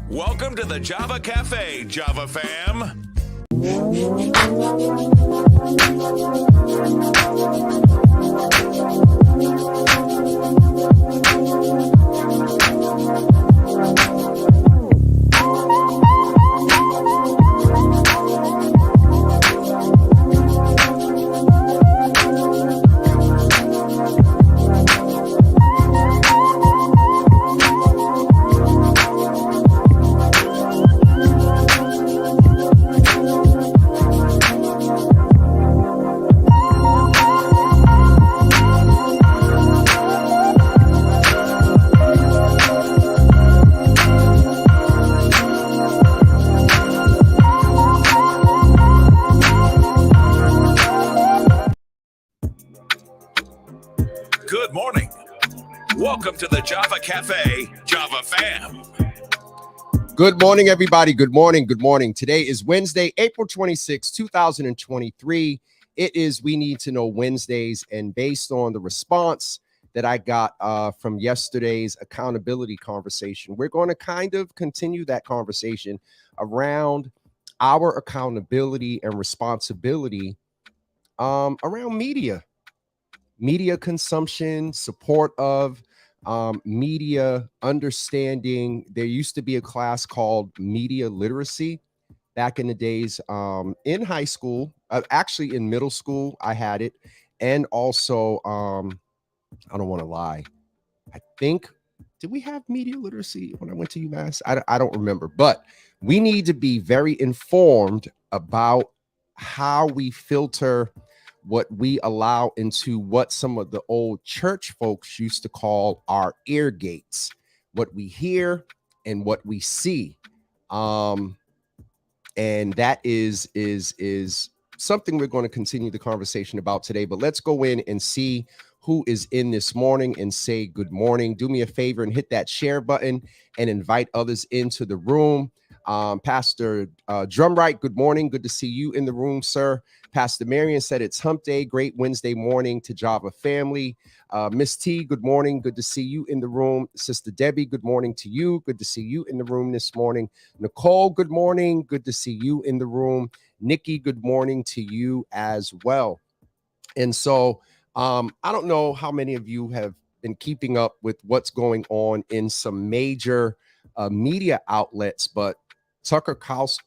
Welcome to the Java Cafe, Java fam. Good morning. Welcome to the Java Cafe, Java fam. Good morning, everybody. Good morning. Good morning. Today is Wednesday, April 26, 2023. It is We Need to Know Wednesdays. And based on the response that I got from yesterday's accountability conversation, we're going to kind of continue that conversation around our accountability and responsibility around media consumption, support of media understanding. There used to be a class called media literacy back in the days in high school, actually in middle school, I had it. And also, I don't want to lie, I think, did we have media literacy when I went to UMass? I don't remember, but we need to be very informed about how we filter what we allow into what some of the old church folks used to call our ear gates, what we hear and what we see. And that is something we're going to continue the conversation about today. But let's go in and see who is in this morning and say good morning. Do me a favor and hit that share button and invite others into the room. Pastor Drumright, good morning. Good to see you in the room, sir. Pastor Marion said it's hump day. Great Wednesday morning to Java family. Miss T, good morning. Good to see you in the room. Sister Debbie, good morning to you. Good to see you in the room this morning. Nicole, good morning. Good to see you in the room. Nikki, good morning to you as well. And so I don't know how many of you have been keeping up with what's going on in some major media outlets, but Tucker Carlson,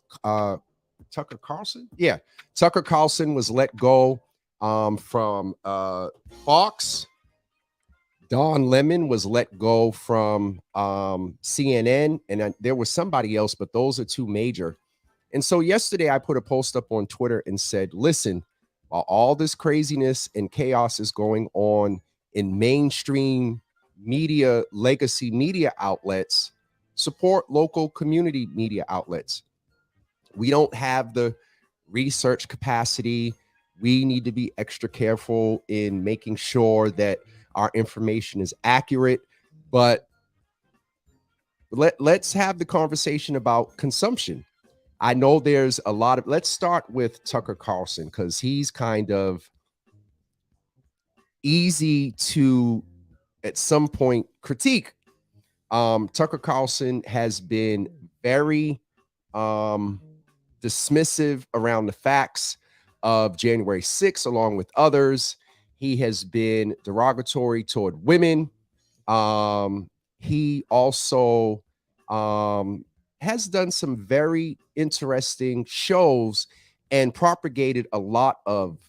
yeah, Tucker Carlson was let go from Fox. Don Lemon was let go from CNN, and there was somebody else, but those are two major. And so yesterday I put a post up on Twitter and said, listen, while all this craziness and chaos is going on in mainstream media, legacy media outlets, support local community media outlets. We don't have the research capacity. We need to be extra careful in making sure that our information is accurate. But let's have the conversation about consumption. I know there's a lot of, let's start with Tucker Carlson, because he's kind of easy to, at some point, critique. Tucker Carlson has been very dismissive around the facts of January 6th, along with others. He has been derogatory toward women. He also has done some very interesting shows and propagated a lot of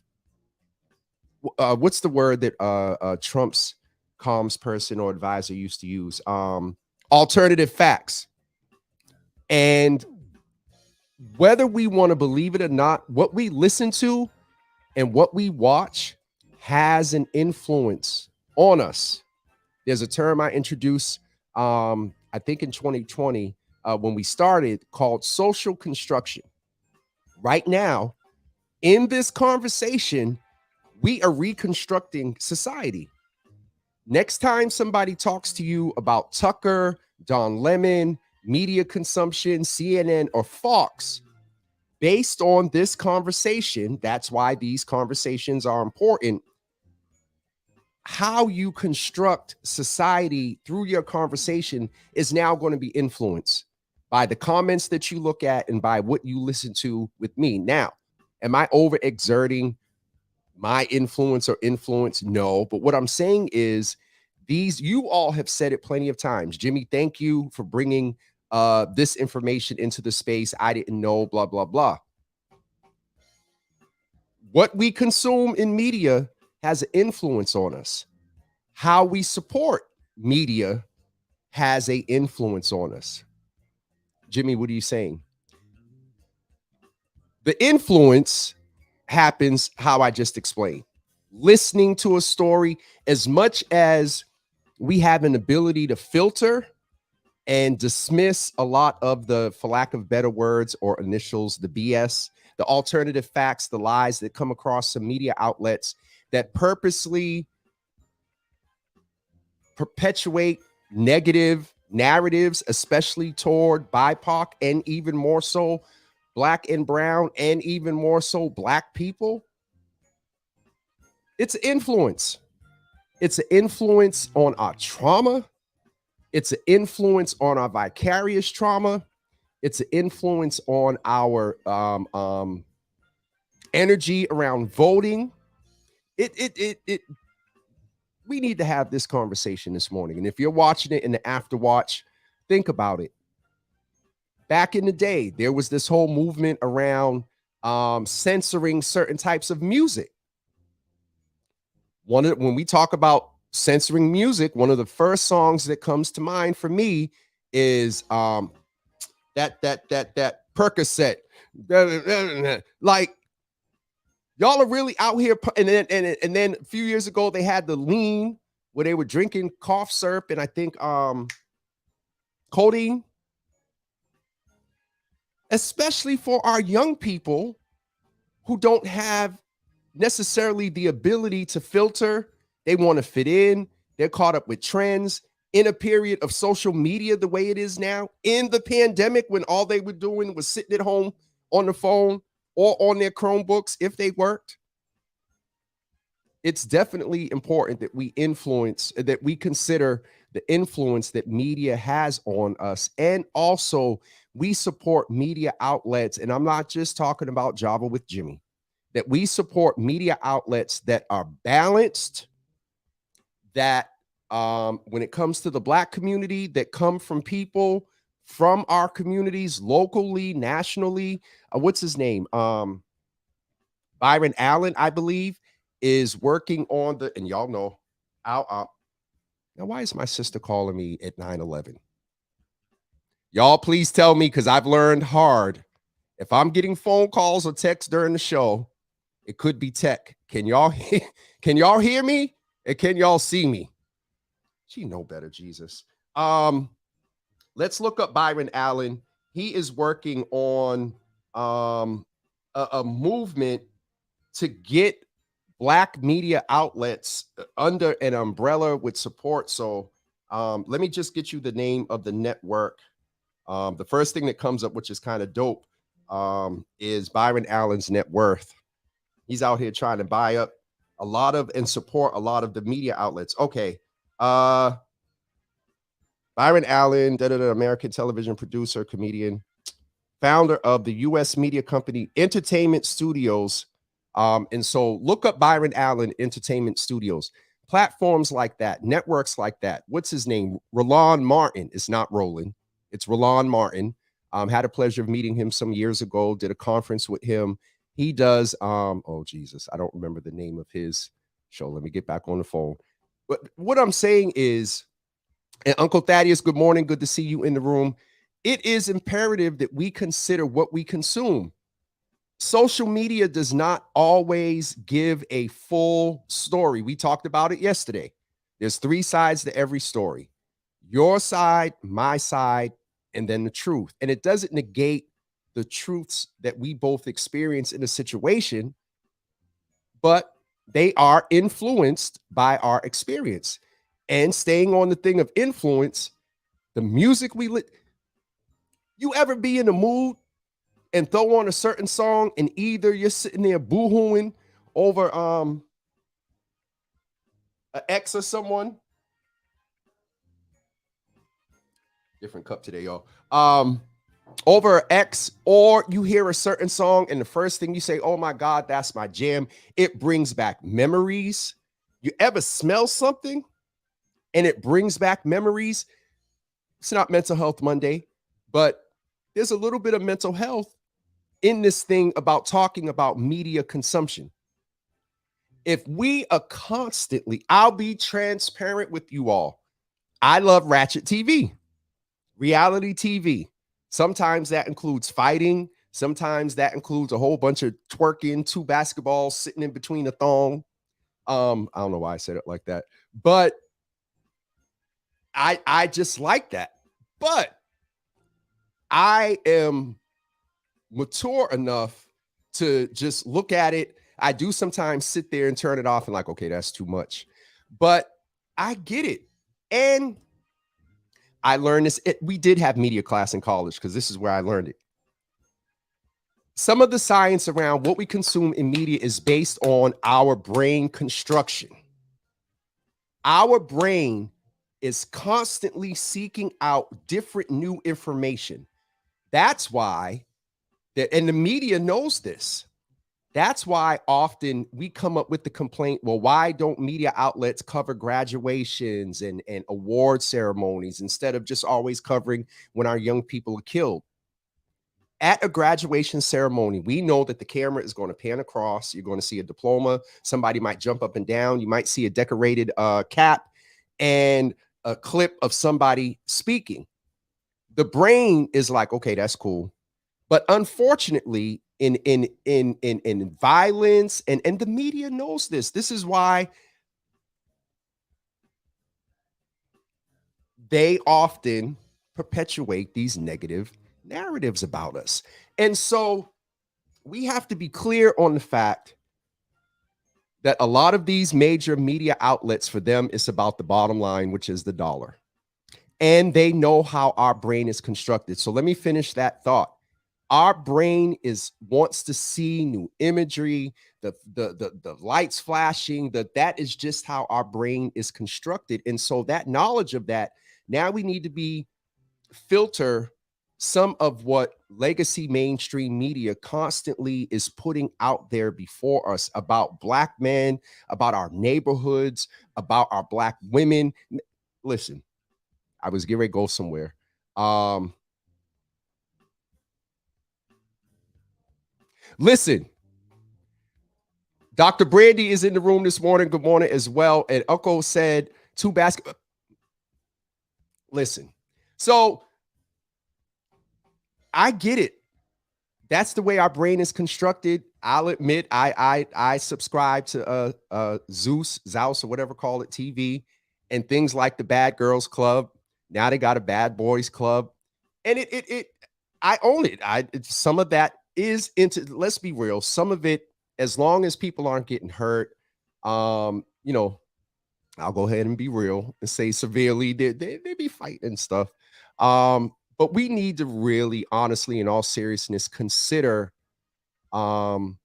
what's the word that Trump's comms person or advisor used to use? Alternative facts. And whether we want to believe it or not, what we listen to and what we watch has an influence on us. There's a term I introduced, I think in 2020, when we started, called social construction. Right now, in this conversation, we are reconstructing society. Next time somebody talks to you about Tucker, Don Lemon, media consumption, CNN, or Fox, based on this conversation, that's why these conversations are important. How you construct society through your conversation is now going to be influenced by the comments that you look at and by what you listen to with me. Now, am I overexerting my influence or influence? No. But what I'm saying is you all have said it plenty of times. Jimmy, thank you for bringing this information into the space. I didn't know, blah, blah, blah. What we consume in media has an influence on us. How we support media has an influence on us. Jimmy, what are you saying? The influence happens how I just explained. Listening to a story, as much as we have an ability to filter and dismiss a lot of the, for lack of better words or initials, the BS, the alternative facts, the lies that come across some media outlets that purposely perpetuate negative narratives, especially toward BIPOC and even more so Black and brown and even more so Black people. It's an influence. It's an influence on our trauma. It's an influence on our vicarious trauma. It's an influence on our energy around voting. We need to have this conversation this morning. And if you're watching it in the after watch, think about it. Back in the day, there was this whole movement around censoring certain types of music. When we talk about censoring music, one of the first songs that comes to mind for me is that Percocet. Like, Y'all are really out here. And then a few years ago, they had the lean where they were drinking cough syrup and I think codeine, especially for our young people who don't have necessarily the ability to filter. They want to fit in. They're caught up with trends in a period of social media the way it is now. In the pandemic, when all they were doing was sitting at home on the phone or on their Chromebooks, if they worked, it's definitely important that we consider the influence that media has on us. And also, we support media outlets. And I'm not just talking about Java with Jimmy, that we support media outlets that are balanced, that when it comes to the Black community, that come from people from our communities locally, nationally. What's his name? Byron Allen, I believe, is working on and y'all know, now why is my sister calling me at 9:11? Y'all please tell me, because I've learned hard. If I'm getting phone calls or texts during the show, it could be tech. Can y'all hear me? And can y'all see me? She know better, Jesus. Let's look up Byron Allen. He is working on a movement to get Black media outlets under an umbrella with support. So let me just get you the name of the network. The first thing that comes up, which is kind of dope, is Byron Allen's net worth. He's out here trying to buy up a lot of and support a lot of the media outlets. Okay. Byron Allen, American television producer, comedian, founder of the U.S. media company Entertainment Studios. And so look up Byron Allen Entertainment Studios. Platforms like that, networks like that. What's his name? Roland Martin. It's not Roland. It's Roland Martin. Had a pleasure of meeting him some years ago. Did a conference with him. He does, oh, Jesus, I don't remember the name of his show. Let me get back on the phone. But what I'm saying is, and Uncle Thaddeus, good morning. Good to see you in the room. It is imperative that we consider what we consume. Social media does not always give a full story. We talked about it yesterday. There's 3 sides to every story. Your side, my side, and then the truth. And it doesn't negate the truths that we both experience in a situation, but they are influenced by our experience. And staying on the thing of influence, the music you ever be in a mood and throw on a certain song and either you're sitting there boo-hooing over an ex or someone, different cup today, y'all, over an ex, or you hear a certain song and the first thing you say, oh my God, that's my jam. It brings back memories. You ever smell something and it brings back memories? It's not Mental Health Monday, but there's a little bit of mental health in this thing about talking about media consumption. If we are constantly, I'll be transparent with you all. I love ratchet TV, reality TV. Sometimes that includes fighting. Sometimes that includes a whole bunch of twerking, 2 basketballs sitting in between a thong. I don't know why I said it like that, but I just like that. But I am mature enough to just look at it. I do sometimes sit there and turn it off and like, okay, that's too much. But I get it. And I learned this. We did have media class in college because this is where I learned it. Some of the science around what we consume in media is based on our brain construction. Our brain is constantly seeking out different new information. That's why, and the media knows this. That's why often we come up with the complaint, well, why don't media outlets cover graduations and award ceremonies instead of just always covering when our young people are killed? At a graduation ceremony, we know that the camera is going to pan across. You're going to see a diploma. Somebody might jump up and down. You might see a decorated cap and a clip of somebody speaking. The brain is like, okay, that's cool. But unfortunately, in violence, and the media knows this. This is why they often perpetuate these negative narratives about us. And so we have to be clear on the fact that a lot of these major media outlets, for them, it's about the bottom line, which is the dollar. And they know how our brain is constructed. So let me finish that thought. Our brain wants to see new imagery, the lights flashing, that is just how our brain is constructed. And so that knowledge of that, now we need to filter some of what legacy mainstream media constantly is putting out there before us about Black men, about our neighborhoods, about our Black women. Listen, I was getting ready to go somewhere. Listen, Dr. Brandy is in the room this morning. Good morning as well. And Uncle said two basketball. Listen, so I get it. That's the way our brain is constructed. I'll admit, I subscribe to Zeus, or whatever, call it, TV, and things like the Bad Girls Club. Now they got a Bad Boys Club, and I own it. Some of that is into. Let's be real. Some of it, as long as people aren't getting hurt, I'll go ahead and be real and say severely. They be fighting and stuff. But we need to really, honestly, in all seriousness, consider how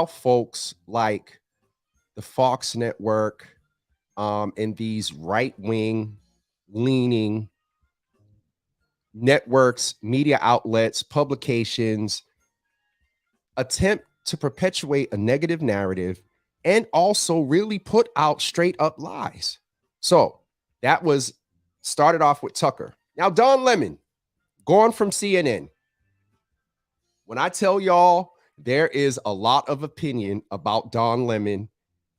folks like the Fox Network and these right-wing leaning networks, media outlets, publications attempt to perpetuate a negative narrative and also really put out straight up lies. So that was started off with Tucker. Now, Don Lemon, gone from CNN. When I tell y'all, there is a lot of opinion about Don Lemon,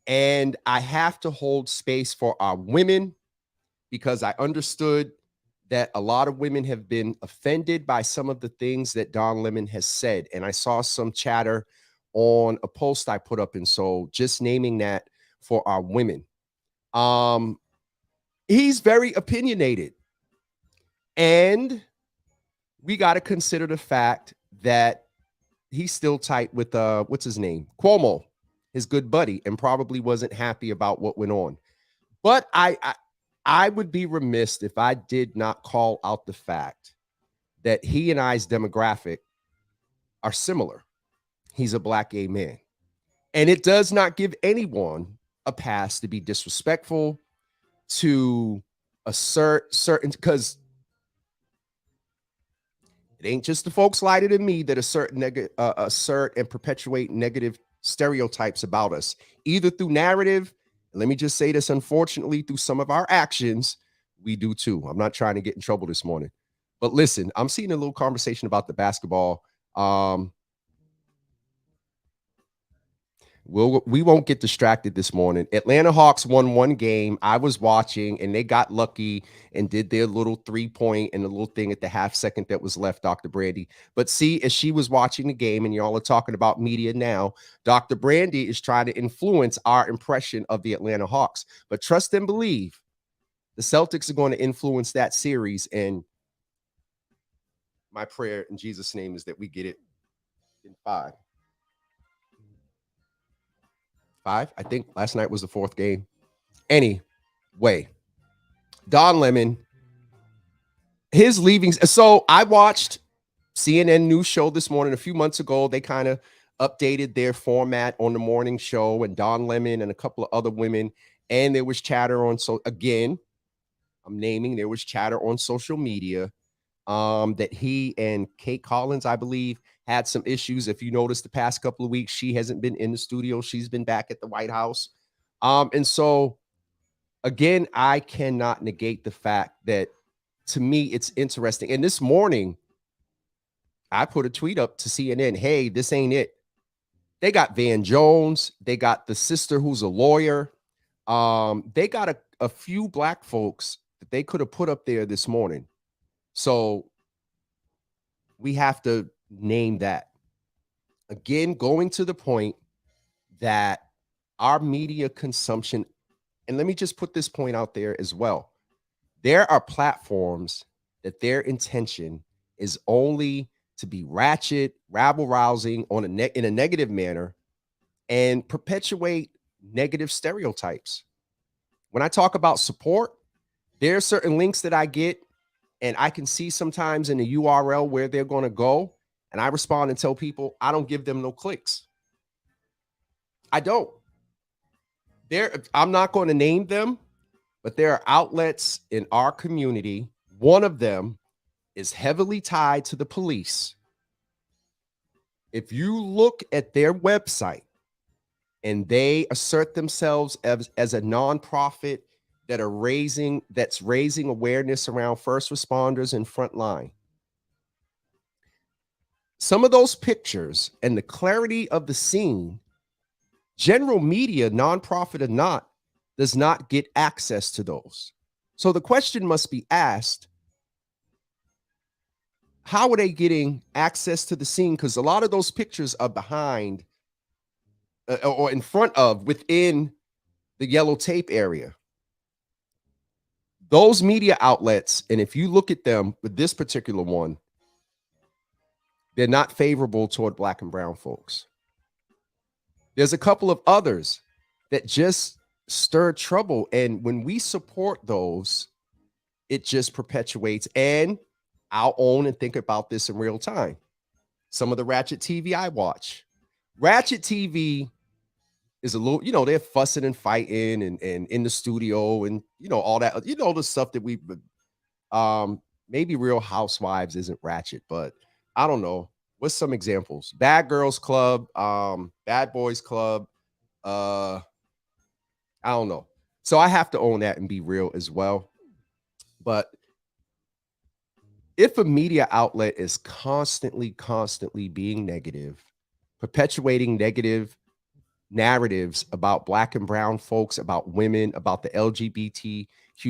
and I have to hold space for our women because I understood that a lot of women have been offended by some of the things that Don Lemon has said. And I saw some chatter on a post I put up. And so just naming that for our women. He's very opinionated. And we got to consider the fact that he's still tight with what's his name? Cuomo, his good buddy, and probably wasn't happy about what went on. But I would be remiss if I did not call out the fact that he and I's demographic are similar. He's a Black gay man. And it does not give anyone a pass to be disrespectful, to assert certain, because it ain't just the folks lighter than me that assert and perpetuate negative stereotypes about us, either through narrative. Let me just say this, unfortunately, through some of our actions, we do too. I'm not trying to get in trouble this morning. But listen, I'm seeing a little conversation about the basketball. We won't get distracted this morning. Atlanta Hawks won one game. I was watching, and they got lucky and did their little 3-point and the little thing at the half second that was left, Dr. Brandy. But see, as she was watching the game, and y'all are talking about media now, Dr. Brandy is trying to influence our impression of the Atlanta Hawks. But trust and believe, the Celtics are going to influence that series. And my prayer in Jesus' name is that we get it in 5. I think last night was the 4th game. Anyway, Don Lemon, his leaving. So I watched CNN news show this morning a few months ago. They kind of updated their format on the morning show, and Don Lemon and a couple of other women. And there was chatter on, so again, there was chatter on social media that he and Kate Collins, I believe, had some issues. If you notice, the past couple of weeks, she hasn't been in the studio. She's been back at the White House. And so, again, I cannot negate the fact that, to me, it's interesting. And this morning, I put a tweet up to CNN, hey, this ain't it. They got Van Jones. They got the sister who's a lawyer. They got a few Black folks that they could have put up there this morning. So we have to name that. Again, going to the point that our media consumption, and let me just put this point out there as well. There are platforms that their intention is only to be ratchet, rabble rousing in a negative manner and perpetuate negative stereotypes. When I talk about support, there are certain links that I get and I can see sometimes in the URL where they're going to go, and I respond and tell people I don't give them no clicks. I don't. I'm not going to name them, but there are outlets in our community. One of them is heavily tied to the police. If you look at their website and they assert themselves as a nonprofit that's raising awareness around first responders and frontline, some of those pictures and the clarity of the scene, general media, nonprofit or not, does not get access to those. So the question must be asked, how are they getting access to the scene? Because a lot of those pictures are behind or in front of, within the yellow tape area. Those media outlets, and if you look at them with this particular one, they're not favorable toward Black and brown folks. There's a couple of others that just stir trouble. And when we support those, it just perpetuates. And I'll own and think about this in real time. Some of the Ratchet TV I watch. Ratchet TV is a little, they're fussing and fighting and in the studio and, all that, the stuff that we, maybe Real Housewives isn't ratchet, but I don't know. What's some examples? Bad Girls Club, Bad Boys Club. I don't know. So I have to own that and be real as well. But if a media outlet is constantly being negative, perpetuating negative narratives about Black and brown folks, about women, about the LGBTQ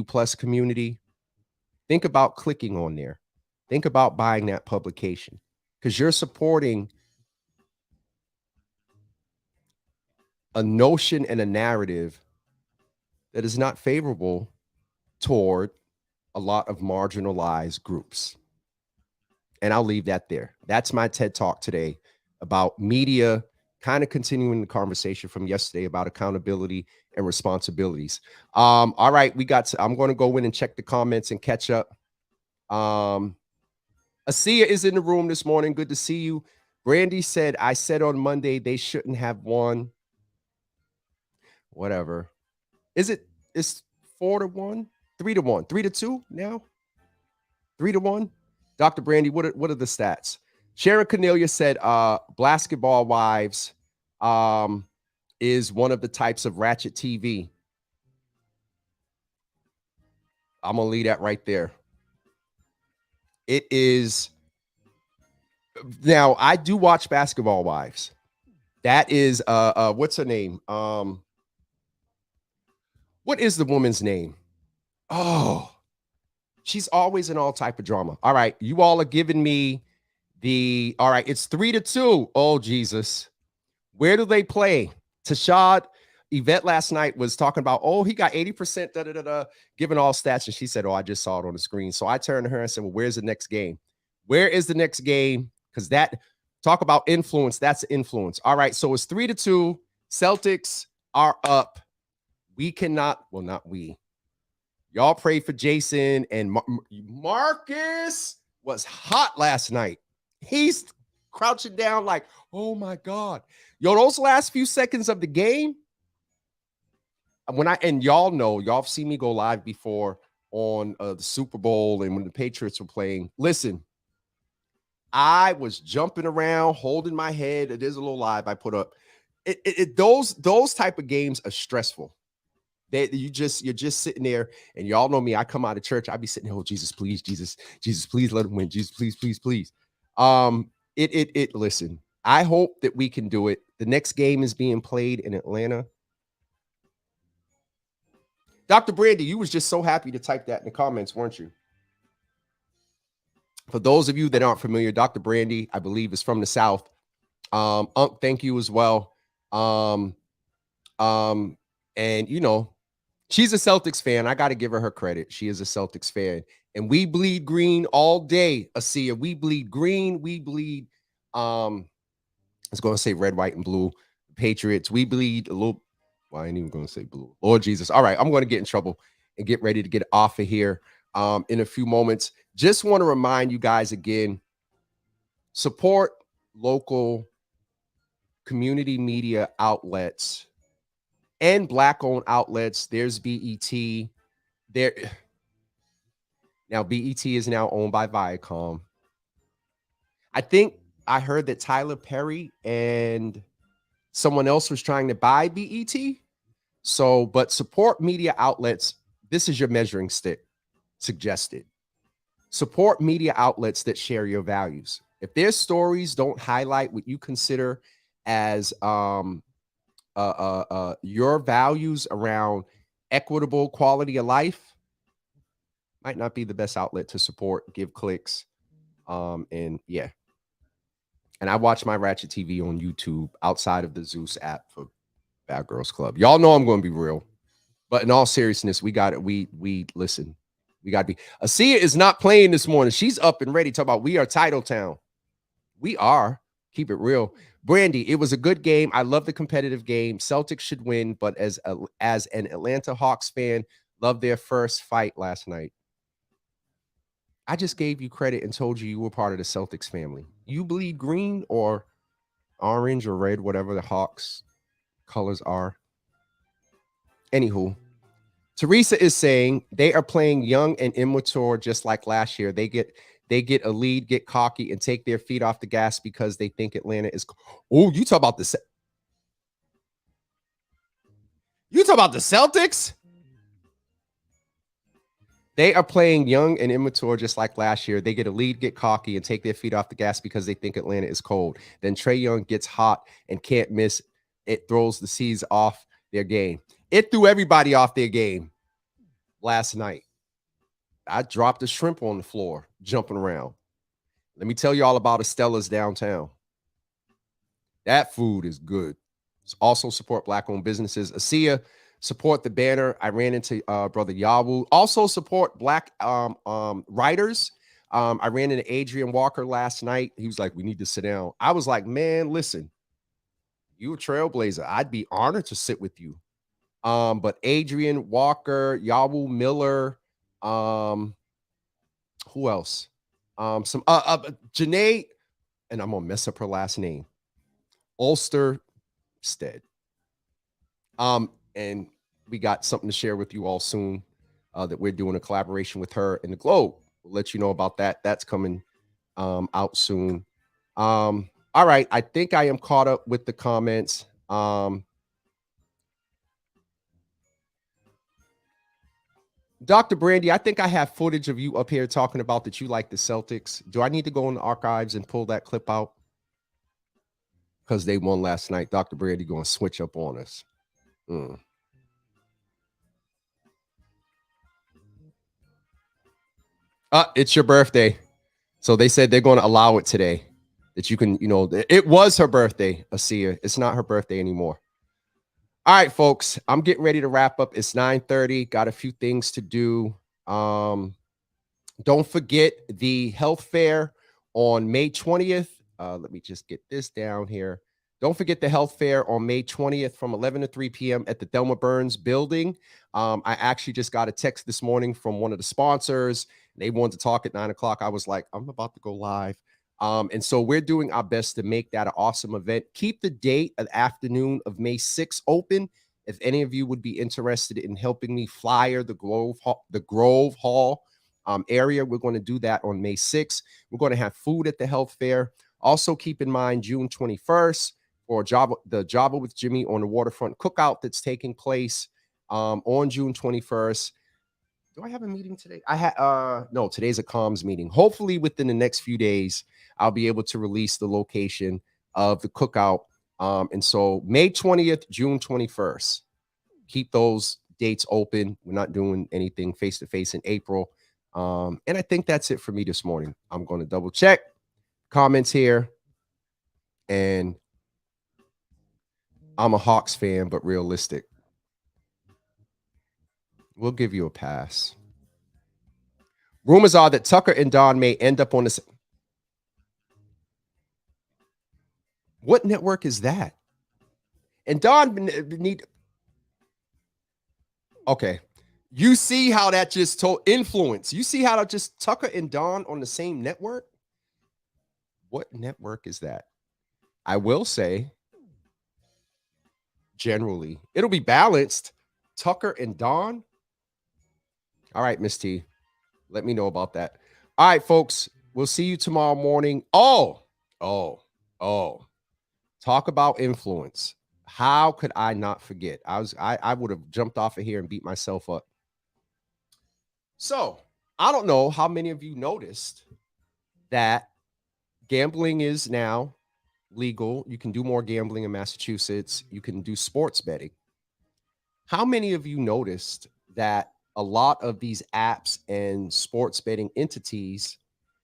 plus community, think about clicking on there. Think about buying that publication because you're supporting a notion and a narrative that is not favorable toward a lot of marginalized groups. And I'll leave that there. That's my TED Talk today about media, kind of continuing the conversation from yesterday about accountability and responsibilities. All right, I'm going to go in and check the comments and catch up. Asia is in the room this morning. Good to see you. Brandy said, I said on Monday they shouldn't have won. Whatever. It's 4-1, 3-1, 3-2 now? 3-1? Dr. Brandy, what are the stats? Sharon Cornelia said Basketball Wives is one of the types of ratchet TV. I'm going to leave that right there. It is. Now, I do watch Basketball Wives. That is, what's her name? What is the woman's name? Oh, she's always in all type of drama. All right, you all are giving me all right, it's 3-2. Oh, Jesus. Where do they play? Tashad Yvette last night was talking about, he got 80%, giving all stats. And she said, I just saw it on the screen. So I turned to her and said, well, where's the next game? Where is the next game? Because talk about influence, that's influence. All right, so it's 3-2. Celtics are up. We cannot, well, not we. Y'all pray for Jason, and Marcus was hot last night. He's crouching down like, oh my God. Yo, those last few seconds of the game, and y'all have seen me go live before on the Super Bowl and when the Patriots were playing. Listen, I was jumping around, holding my head. There's a little live I put up. Those type of games are stressful. You're just sitting there, and y'all know me. I come out of church, I be sitting there, oh Jesus, please, Jesus, please let him win. Jesus, please. Listen, I hope that we can do it. The next game is being played in Atlanta. Dr. Brandy, you was just so happy to type that in the comments, weren't you? For those of you that aren't familiar, Dr. Brandy, I believe, is from the South. Unc, thank you as well. And you know, she's a Celtics fan. I got to give her credit. She is a Celtics fan. And we bleed green all day, Asia. We bleed green. We bleed, I was going to say red, white, and blue. Patriots. We bleed a little, well, I ain't even going to say blue. Lord Jesus. All right, I'm going to get in trouble and get ready to get off of here in a few moments. Just want to remind you guys again, support local community media outlets and Black-owned outlets. There's BET. There now, BET is now owned by Viacom. I think I heard that Tyler Perry and someone else was trying to buy BET. So, but support media outlets. This is your measuring stick suggested. Support media outlets that share your values. If their stories don't highlight what you consider as your values around equitable quality of life, might not be the best outlet to support, give clicks. And yeah. And I watch my Ratchet TV on YouTube outside of the Zeus app for Bad Girls Club. Y'all know I'm going to be real. But in all seriousness, we got it. We listen. We got to be. Asia is not playing this morning. She's up and ready. Talk about we are Title Town. We are. Keep it real. Brandy, it was a good game. I love the competitive game. Celtics should win, but as an Atlanta Hawks fan, love their first fight last night. I just gave you credit and told you were part of the Celtics family. You bleed green or orange or red, whatever the Hawks colors are. Anywho, Teresa is saying they are playing young and immature just like last year. They get a lead, get cocky, and take their feet off the gas because they think Atlanta is. Oh, you talk about the. You talk about the Celtics? They are playing young and immature just like last year. They get a lead, get cocky, and take their feet off the gas because they think Atlanta is cold. Then Trae Young gets hot and can't miss. It throws the C's off their game. It threw everybody off their game last night. I dropped a shrimp on the floor, jumping around. Let me tell you all about Estella's downtown. That food is good. Also support Black-owned businesses. Asia, support the banner. I ran into Brother Yawu. Also support Black writers. I ran into Adrian Walker last night. He was like, we need to sit down. I was like, man, listen, you a trailblazer. I'd be honored to sit with you. But Adrian Walker, Yawu Miller, who else? Some Janae, and I'm gonna mess up her last name. Ulsterstead. And we got something to share with you all soon that we're doing a collaboration with her in the Globe. We'll let you know about that. That's coming out soon. All right. I think I am caught up with the comments. Dr. Brandy, I think I have footage of you up here talking about that you like the Celtics. Do I need to go in the archives and pull that clip out? Because they won last night. Dr. Brandy going to switch up on us. It's your birthday. So they said they're going to allow it today. That you can, it was her birthday, Asia. It's not her birthday anymore. All right, folks, I'm getting ready to wrap up. It's 9:30. Got a few things to do. Don't forget the health fair on May 20th. Let me just get this down here. Don't forget the health fair on May 20th from 11 to 3 p.m. at the Thelma Burns building. I actually just got a text this morning from one of the sponsors. They wanted to talk at 9 o'clock. I was like, I'm about to go live. And so we're doing our best to make that an awesome event. Keep the date of the afternoon of May 6th open. If any of you would be interested in helping me flyer the Grove Hall area, we're going to do that on May 6th. We're going to have food at the health fair. Also, keep in mind June 21st for the Java with Jimmy on the waterfront cookout that's taking place on June 21st. Do I have a meeting today? No, today's a comms meeting. Hopefully within the next few days, I'll be able to release the location of the cookout. And so May 20th, June 21st, keep those dates open. We're not doing anything face-to-face in April. And I think that's it for me this morning. I'm going to double check comments here. And I'm a Hawks fan, but realistic. We'll give you a pass. Rumors are that Tucker and Don may end up on the same. What network is that? And Don need. Okay. You see how that just told influence. You see how that just Tucker and Don on the same network? What network is that? I will say, generally, it'll be balanced. Tucker and Don. All right, Miss T. Let me know about that. All right, folks. We'll see you tomorrow morning. Oh. Talk about influence. How could I not forget? I would have jumped off of here and beat myself up. So I don't know how many of you noticed that gambling is now legal. You can do more gambling in Massachusetts. You can do sports betting. How many of you noticed that a lot of these apps and sports betting entities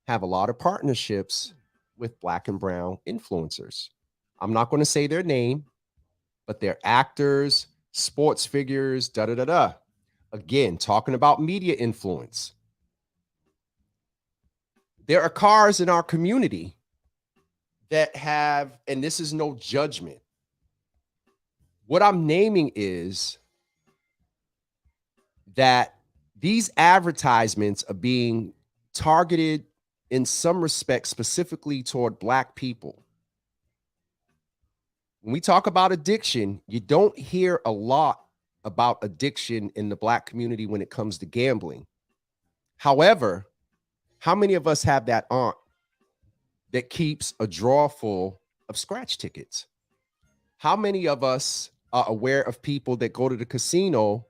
have a lot of partnerships with Black and brown influencers? I'm not going to say their name, but they're actors, sports figures, da-da-da-da. Again, talking about media influence. There are cars in our community that have, and this is no judgment. What I'm naming is that these advertisements are being targeted in some respects specifically toward Black people. When we talk about addiction, you don't hear a lot about addiction in the Black community when it comes to gambling. However, how many of us have that aunt that keeps a drawer full of scratch tickets? How many of us are aware of people that go to the casino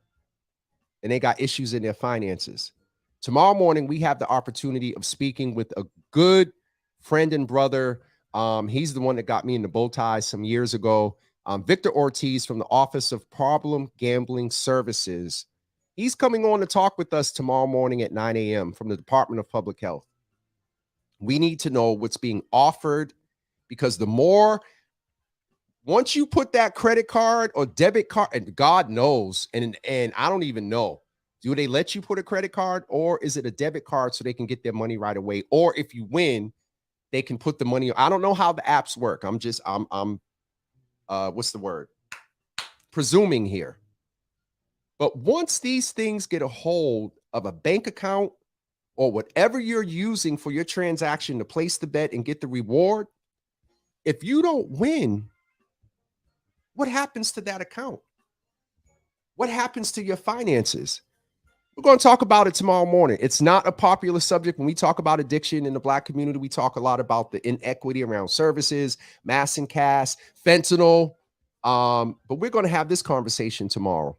and they got issues in their finances? Tomorrow morning, we have the opportunity of speaking with a good friend and brother. He's the one that got me into bow ties some years ago. Victor Ortiz from the Office of Problem Gambling Services. He's coming on to talk with us tomorrow morning at 9 a.m. from the Department of Public Health. We need to know what's being offered, because the more, once you put that credit card or debit card, and God knows, and I don't even know, do they let you put a credit card, or is it a debit card so they can get their money right away? Or if you win, they can put the money. I don't know how the apps work. I'm what's the word? Presuming here. But once these things get a hold of a bank account or whatever you're using for your transaction to place the bet and get the reward, if you don't win, what happens to that account? What happens to your finances? We're going to talk about it tomorrow morning. It's not a popular subject. When we talk about addiction in the Black community, we talk a lot about the inequity around services, mass and cash, fentanyl. But we're going to have this conversation tomorrow.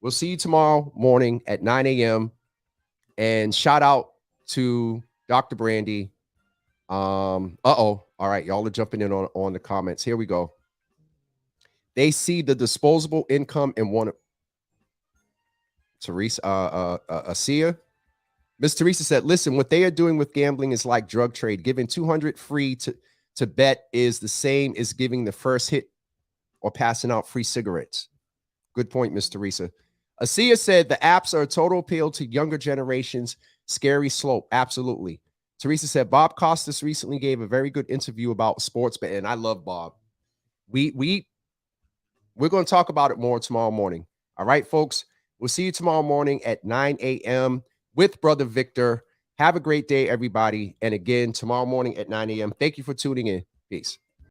We'll see you tomorrow morning at 9 a.m. And shout out to Dr. Brandy. All right, y'all are jumping in on the comments. Here we go. They see the disposable income and want to. Teresa, Asia. Miss Teresa said, listen, what they are doing with gambling is like drug trade. Giving 200 free to bet is the same as giving the first hit or passing out free cigarettes. Good point, Miss Teresa. Asia said the apps are a total appeal to younger generations. Scary slope. Absolutely. Teresa said, Bob Costas recently gave a very good interview about sports betting. And I love Bob. We're going to talk about it more tomorrow morning. All right, folks. We'll see you tomorrow morning at 9 a.m. with Brother Victor. Have a great day, everybody. And again, tomorrow morning at 9 a.m. Thank you for tuning in. Peace.